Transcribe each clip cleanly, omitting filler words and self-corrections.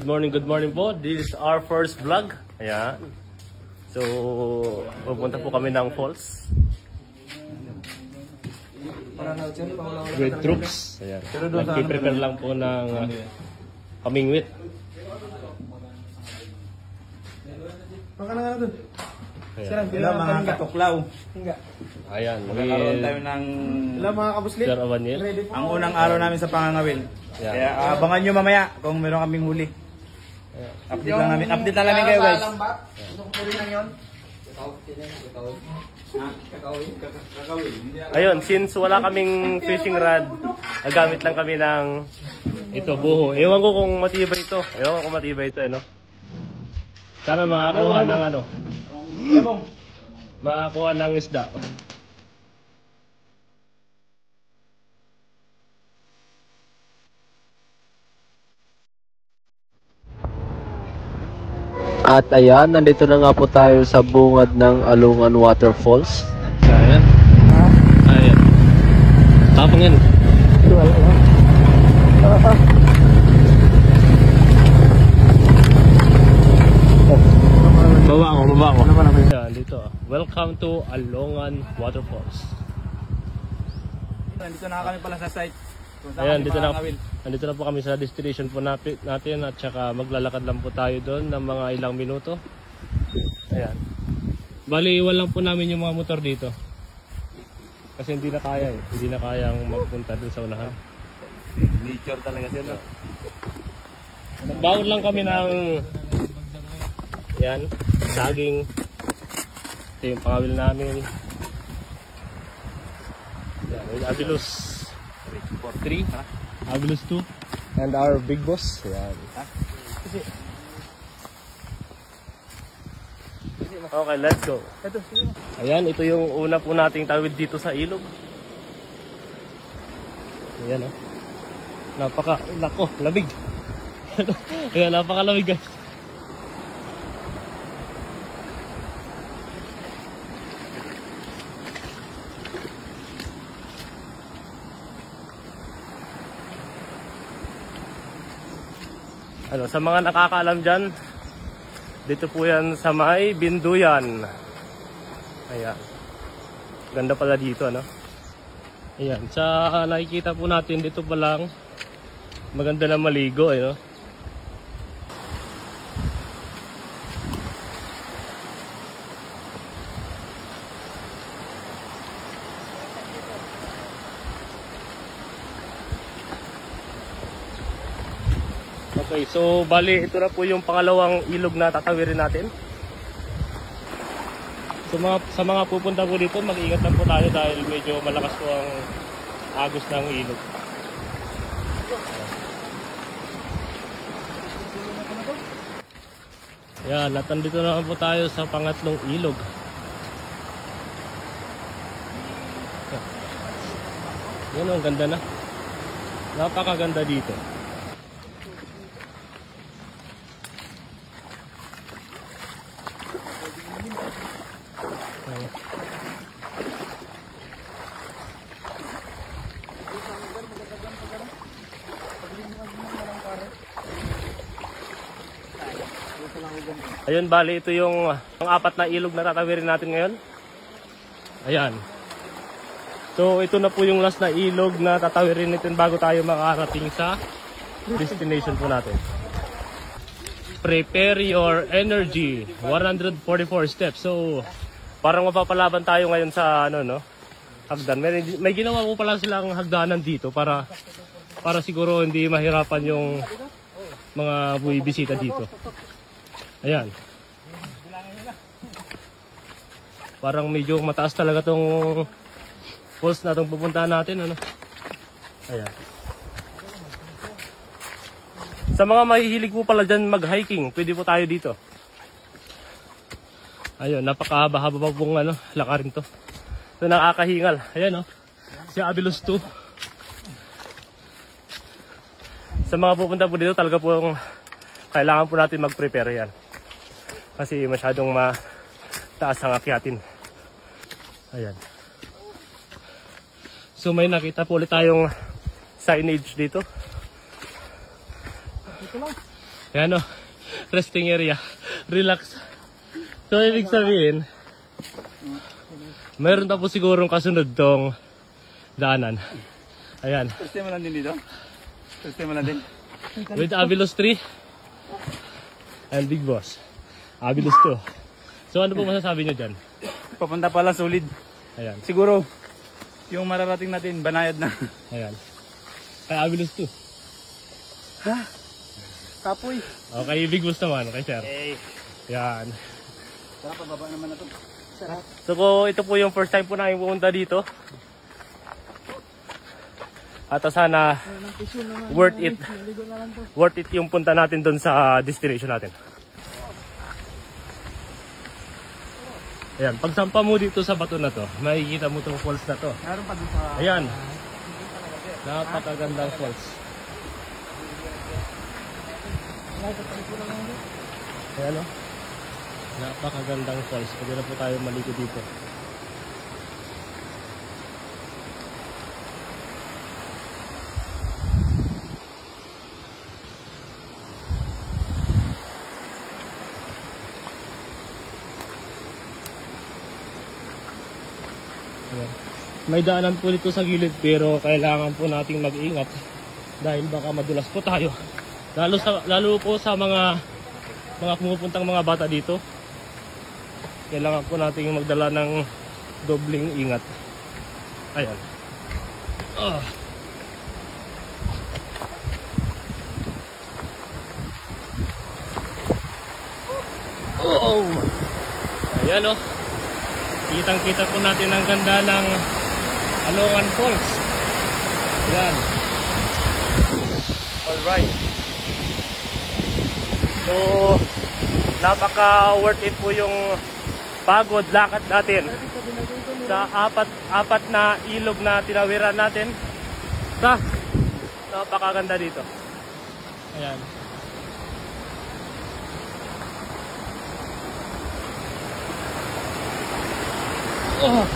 good morning po. This is our first vlog. Ayan. So, pupunta po kami ng falls. With troops. Ayan. Nag-prepare lang po ng kamingwit. Sila mga katuklaw. Ayan. Magkakaroon tayo ng Sir Avanil. ang unang araw namin sa pangangawil. Ayan. Kaya abangan nyo mamaya kung meron kaming huli. Update lang namin. Update lang namin kayo guys. Ayun, since wala kaming fishing rod, nagamit lang kami ng ito, buho. Ewan ko kung matibay ito. Ewan ko kung matibay ito, no? Sana makakuha ng ano? Makakuha ng isda. At ayan, nandito na nga po tayo sa bungad ng Alungan Waterfalls. Ayan. Ayan. Tapang yan. Baba ko. Ayan, dito. Welcome to Alungan Waterfalls. Nandito na kami pala sa site. Ayan, nandito na po kami sa destination po natin at saka maglalakad lang po tayo doon ng mga ilang minuto. Ayan. Bali, iwan lang po namin yung mga motor dito. Kasi hindi na kaya eh. Hindi na kayang magpunta doon sa unahan. Nature talaga sila. Nagbaon lang kami ng yan, saging. Ito yung pangawil namin. Yan, with Abilus 3, Abilus 2, and our big boss. Yan. Okay, let's go. Ayan, ito yung una po nating tawid dito sa ilog. Ayan, oh. Nako, lamig. Ayan, napakalamig guys. Ano, sa mga nakakaalam dyan, dito po yan sa may Binduyan. Ayan. Ganda pala dito, ano? Ayan. Sa nakikita po natin, dito pa lang, maganda na maligo, eh, no? Okay, so bali ito na po yung pangalawang ilog na tatawirin natin. So sa mga pupunta po dito, mag-ingat lang po tayo dahil medyo malakas po ang agos ng ilog. Yan, at nandito na po tayo sa pangatlong ilog. Yan, ang ganda na. Napakaganda dito. Ayun, bali ito yung apat na ilog na tatawirin natin ngayon. Ayan. So ito na po yung last na ilog na tatawirin natin bago tayo makarating sa destination po natin. Prepare your energy. 144 steps. So parang mapapalaban tayo ngayon sa ano, no? Hagdan. May ginawa po pala silang hagdanan dito para siguro hindi mahirapan yung mga buwibisita dito. Ayan. Parang medyo mataas talaga tong falls na itong pupuntahan natin, ano? Ayan. Sa mga mahihilig po pala dyan mag-hiking, pwede po tayo dito. Ayun, napakahaba-haba pa pong ano, lakarin to. So nakakahingal. Ayan, oh. Si Abilus 2. Sa mga pupunta po dito, talaga po kailangan po natin mag-prepare yan. Kasi masyadong mataas ang akyatin. Ayan. So may nakita po ulit tayong signage dito. Ayan o, resting area. Relax. So, ibig sabihin, mayroon na po sigurong kasunod tong daanan. Ayan. First time mo lang din dito? First time mo lang din? With Avilos 3 and Big Boss. Avilos 2. So, ano po masasabi nyo dyan? Papunta pala solid. Ayan. Siguro, yung mararating natin, banayad na. Ayan. Kay Avilos 2. Ha? Kapoy. Okay, Big Boss naman. Kay Sir. Hey. Yan. Sarap, pababa naman na to. Sarap. So, ito po yung first time po namin pumunta dito. At sana worth it. Worth it yung punta natin doon sa destination natin. Ayan, pagsampa mo dito sa bato na to, makikita mo itong falls na to. Meron pa dun sa... Ayan. Napakagandang falls. Ayan o. Napakagandang falls. Pwede na po tayo maligo dito. Ayan. May daanan po dito sa gilid pero kailangan po nating mag-ingat dahil baka madulas po tayo. Lalo po sa mga pumupuntang mga bata dito. Kailangan po nating magdala ng dobling ingat. Ayan. Oh. Ayan o. Kitang-kita po natin ang ganda ng Alongan Falls. Ayan. Alright. So, napaka worth it po yung pagod lakad natin sa apat na ilog na tinawiran natin. Napakaganda dito. Ayan. Oh.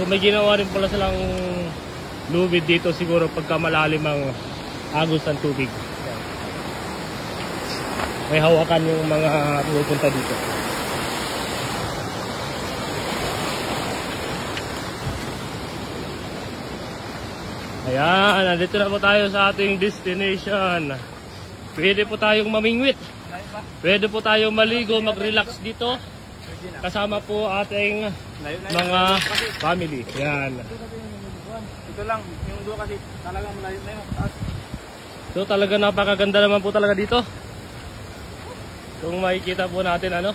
So may ginawa rin pala silang lubid dito siguro pagka malalim ang agos ng tubig. May hawakan yung mga pupunta dito. Ayan, nandito na po tayo sa ating destination. Pwede po tayong mamingwit. Pwede po tayong maligo, mag-relax dito. Kasama po ating mga family. Yan. Ito lang, yung doon kasi talagang malayo na yung taas. So talaga napakaganda naman po talaga dito. Kung makikita po natin ano.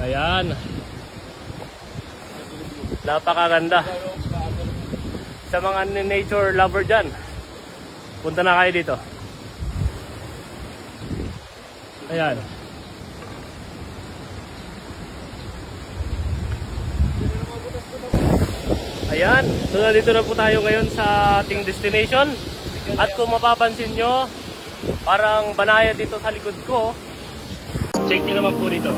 Ayan. Napakaganda. Sa mga nature lover dyan, punta na kayo dito. Ayan. Ayan, so nandito na po tayo ngayon sa ating destination. At kung mapapansin nyo, parang banaya dito sa likod ko. Check nyo naman po dito.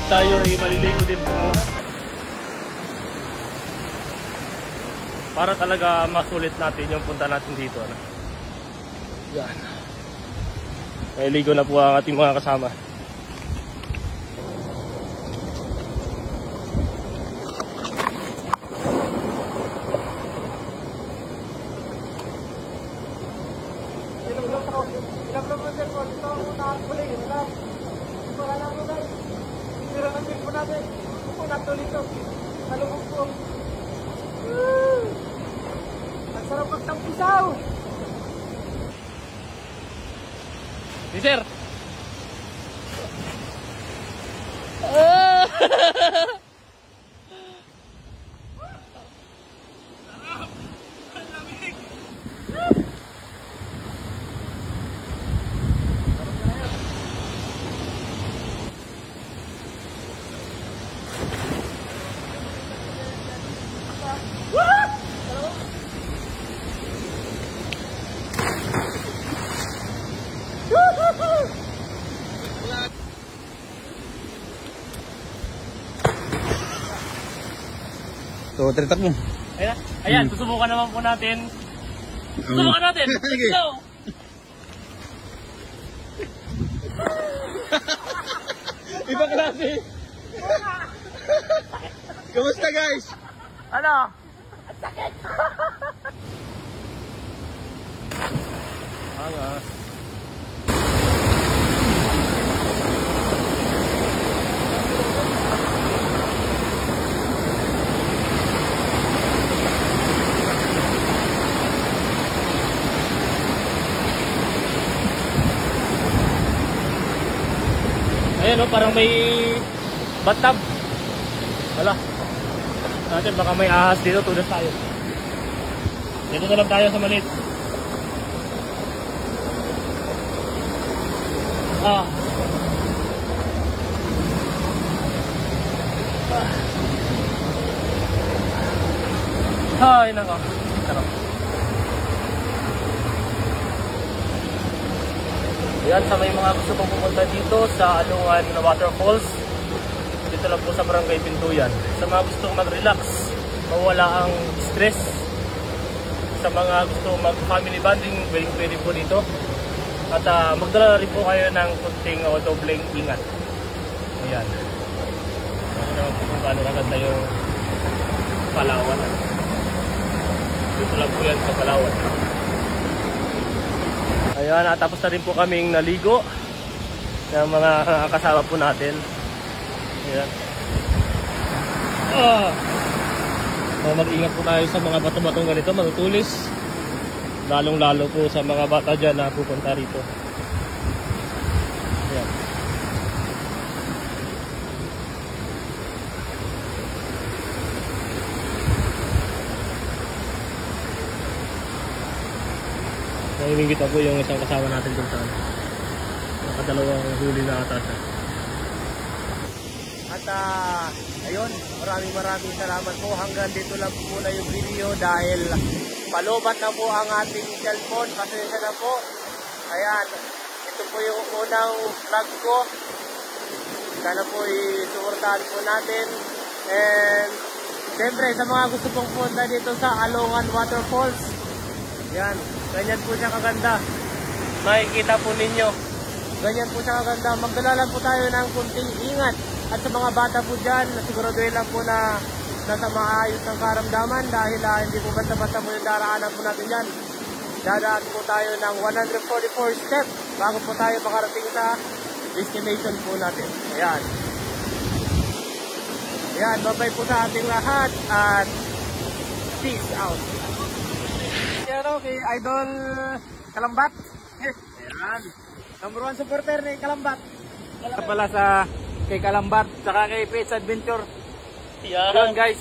tayo ay maliligo din po. Para talaga masulit natin yung punta natin dito. Ano? Yan. Maliligo na po ang ating mga kasama. Ang sarap magtampisaw! Si Sir! So, tritak mo. Ayan, susubukan naman po natin. Susubukan natin! Let's go! Ibang klase. Kamusta guys? Ano? Angas. Ayan o, parang may bathtub. Wala. Natin baka may ahas dito, tunas tayo. Dito na lang tayo sa maliit. Ay, nako. Sarap. Yan, sa may mga gusto pong pumunta dito sa Alungan Waterfalls, dito lang po sa Barangay Binduyan. Sa mga gusto mag-relax, mawala ang stress, sa mga gusto mag-family bonding, pwede po dito. At magdala rin po kayo ng kunting o dobleng ingat. Ayan. Ano naman po kung paano kaganda yung Palawan. Dito lang po yan sa Palawan. Ayan, natapos na rin po kaming naligo ng mga kasama po natin. Ayan. Mag-ingat po tayo sa mga bato-batong ganito, matutulis. Lalong-lalo po sa mga bata dyan na pupunta rito. Ayan. Nangingit po yung isang kasama natin dun sa nakadalawang huli na ata siya. At ayun, maraming salamat po. Hanggang dito lang po muna yung video dahil palobat na po ang ating cellphone. Pasensya na po. Ayan, ito po yung unang vlog ko. Sana po isuportahan po natin. And siyempre sa mga gusto pong punta dito sa Alungan Waterfalls, yan, ganyan po siya kaganda. Makikita po ninyo. Ganyan po siya kaganda. Magdala lang po tayo ng kunting ingat. At sa mga bata po dyan, siguraduhin lang po na nasa maayos ng karamdaman dahil hindi po basta-basta po yung daraanan po natin dyan. Dadaan po tayo ng 144 steps bago po tayo makarating sa destination po natin. Ayan. Ayan, bye-bye po sa ating lahat at peace out. Ano, kay Idol Kalambat. Ayan. Number 1 supporter ni Kalambat. Pala sa kay Kalambat, saka kay Pets Adventure. Yan. Yun guys.